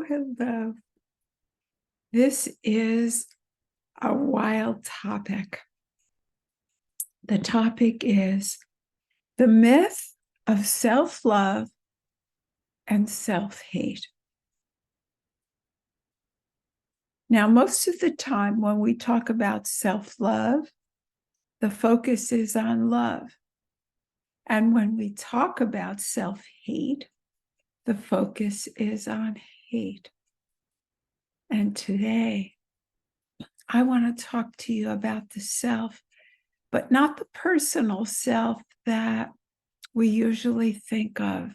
hello. This is a wild topic. The topic is the myth of self-love and self-hate. Now, most of the time when we talk about self-love, the focus is on love. And when we talk about self-hate, the focus is on hate. And today, I want to talk to you about the self, but not the personal self that we usually think of.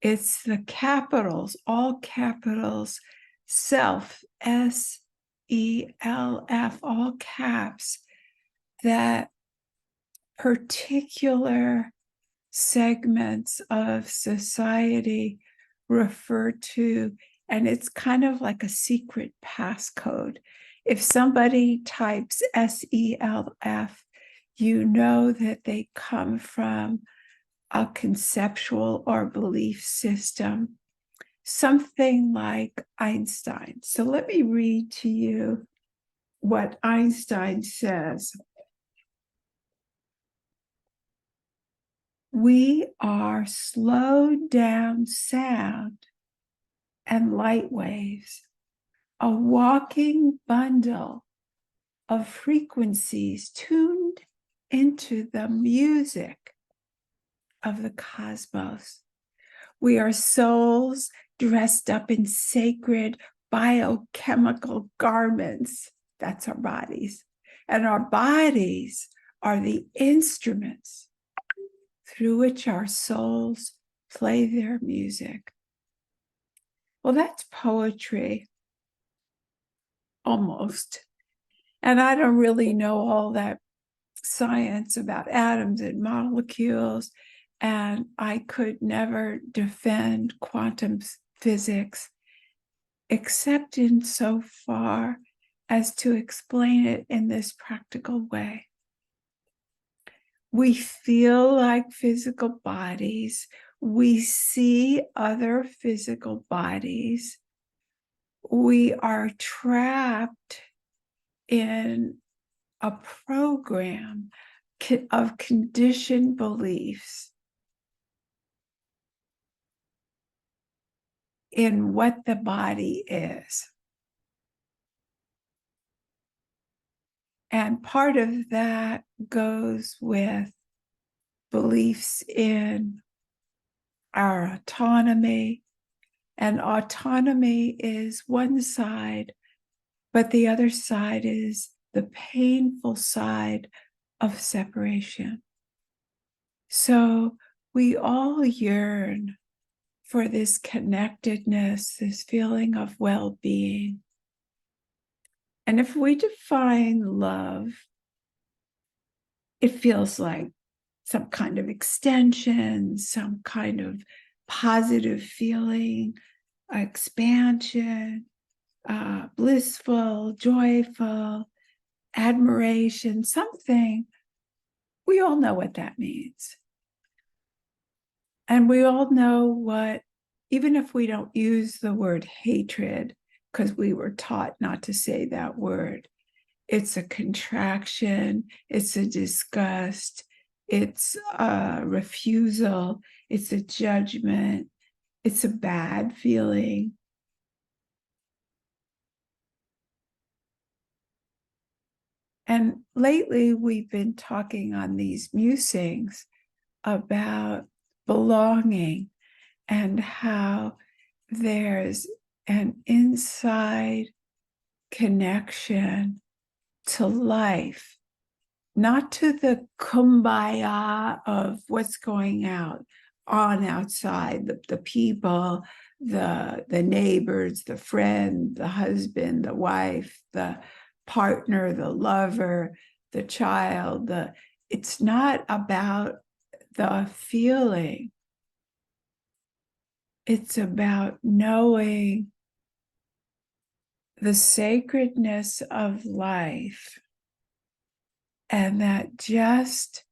It's the capitals, all capitals, self, S-E-L-F, all caps, that particular segments of society refer to, and it's kind of like a secret passcode. If somebody types S-E-L-F, you know that they come from a conceptual or belief system, something like Einstein. So let me read to you what Einstein says. We are slowed down sound and light waves, a walking bundle of frequencies tuned into the music of the cosmos. We are souls dressed up in sacred biochemical garments. That's our bodies. And our bodies are the instruments through which our souls play their music. Well, that's poetry, almost. And I don't really know all that science about atoms and molecules, and I could never defend quantum physics, except in so far as to explain it in this practical way. We feel like physical bodies. We see other physical bodies. We are trapped in a program of conditioned beliefs in what the body is. And part of that goes with beliefs in our autonomy. And autonomy is one side, but the other side is the painful side of separation. So we all yearn for this connectedness, this feeling of well-being. And if we define love, it feels like some kind of extension, some kind of positive feeling, expansion, blissful, joyful, admiration, something. We all know what that means. And we all know what, even if we don't use the word hatred, because we were taught not to say that word, it's a contraction, it's a disgust, it's a refusal, it's a judgment, it's a bad feeling. And lately we've been talking on these musings about belonging and how there's an inside connection to life, not to the kumbaya of what's going on outside, the people, the neighbors, the friend, the husband, the wife, the partner, the lover, the child. It's not about the feeling. It's about knowing the sacredness of life, and that just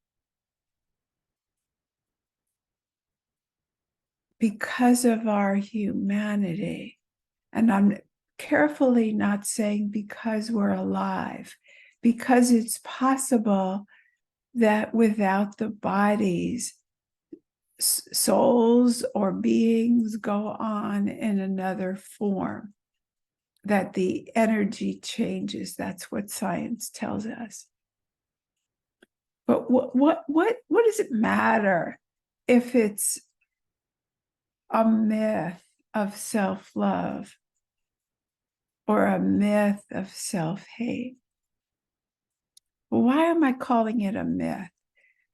because of our humanity, And I'm carefully not saying because we're alive, because it's possible that without the bodies, souls or beings go on in another form, that the energy changes. That's what science tells us. But what does it matter if it's a myth of self-love or a myth of self-hate? Why am I calling it a myth?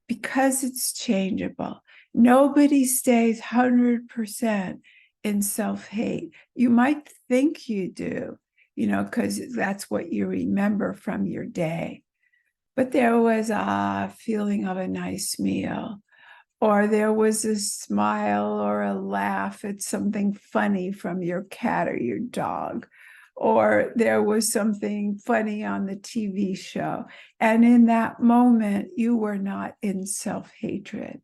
Because it's changeable. Nobody stays 100% in self-hate. You might think you do, because that's what you remember from your day. But there was a feeling of a nice meal, or there was a smile or a laugh at something funny from your cat or your dog, or there was something funny on the TV show. And in that moment, you were not in self-hatred.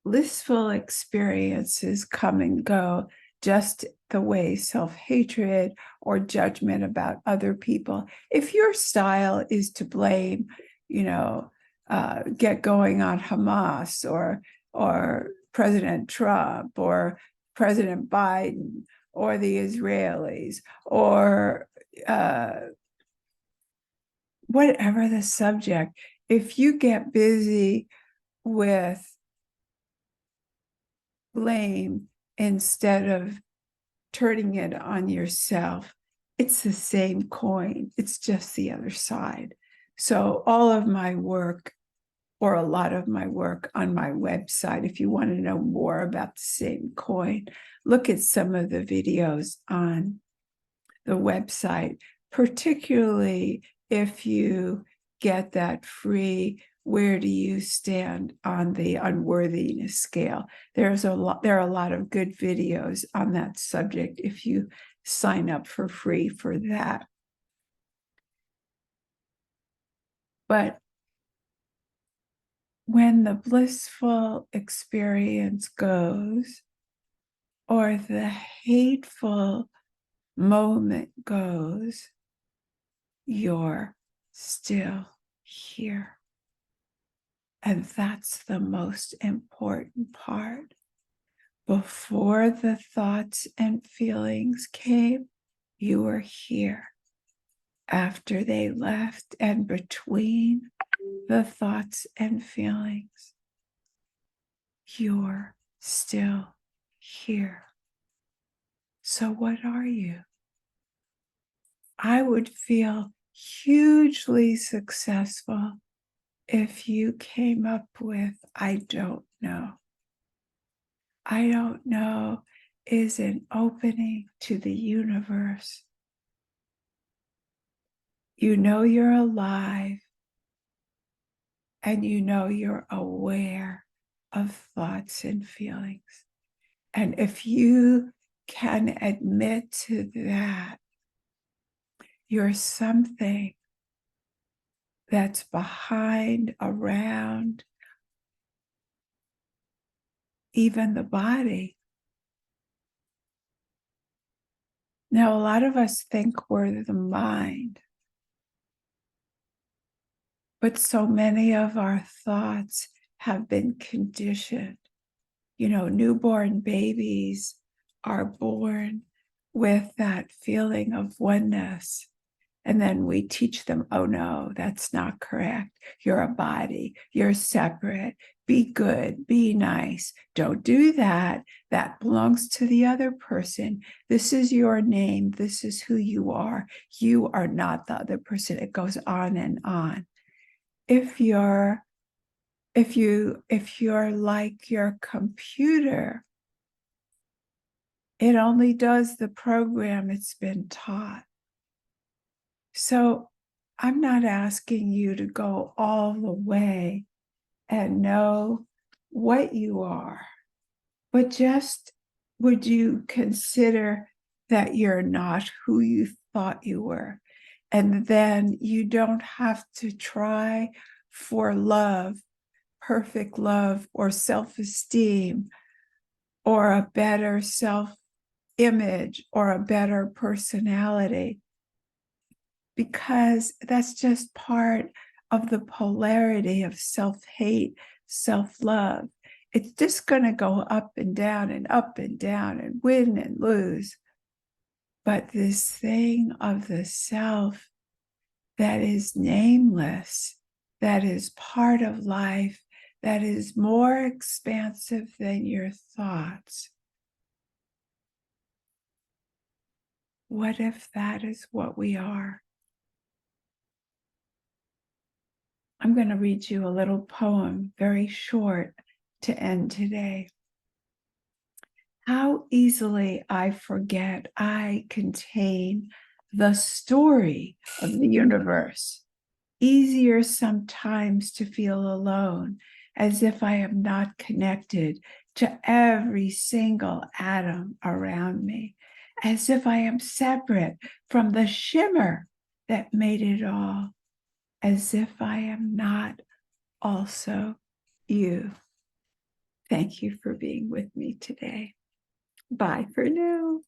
Blissful experiences come and go just the way self-hatred or judgment about other people. If your style is to blame, get going on Hamas or President Trump or President Biden or the Israelis or whatever the subject, if you get busy with blame instead of turning it on yourself, it's the same coin. It's just the other side. So all of my work, or a lot of my work on my website, if you want to know more about the same coin, look at some of the videos on the website, particularly if you get that free "Where do you stand on the unworthiness scale?" There are a lot of good videos on that subject if you sign up for free for that. But when the blissful experience goes, or the hateful moment goes, you're still here. And that's the most important part. Before the thoughts and feelings came, you were here. After they left and between the thoughts and feelings, you're still here. So what are you? I would feel hugely successful if you came up with, I don't know. I don't know is an opening to the universe. You know you're alive, and you know you're aware of thoughts and feelings. And if you can admit to that, you're something that's behind, around, even the body. Now, a lot of us think we're the mind, but so many of our thoughts have been conditioned. Newborn babies are born with that feeling of oneness. And then we teach them, oh no, that's not correct. You're a body, you're separate. Be good, be nice. Don't do that. That belongs to the other person. This is your name. This is who you are. You are not the other person. It goes on and on. If you're like your computer, it only does the program it's been taught. So I'm not asking you to go all the way and know what you are, but just would you consider that you're not who you thought you were? And then you don't have to try for love perfect love or self-esteem or a better self-image or a better personality, because that's just part of the polarity of self-hate, self-love. It's just going to go up and down and up and down and win and lose. But this thing of the self that is nameless, that is part of life, that is more expansive than your thoughts. What if that is what we are? I'm going to read you a little poem, very short, to end today. How easily I forget I contain the story of the universe. Easier sometimes to feel alone, as if I am not connected to every single atom around me, as if I am separate from the shimmer that made it all, as if I am not also you. Thank you for being with me today. Bye for now.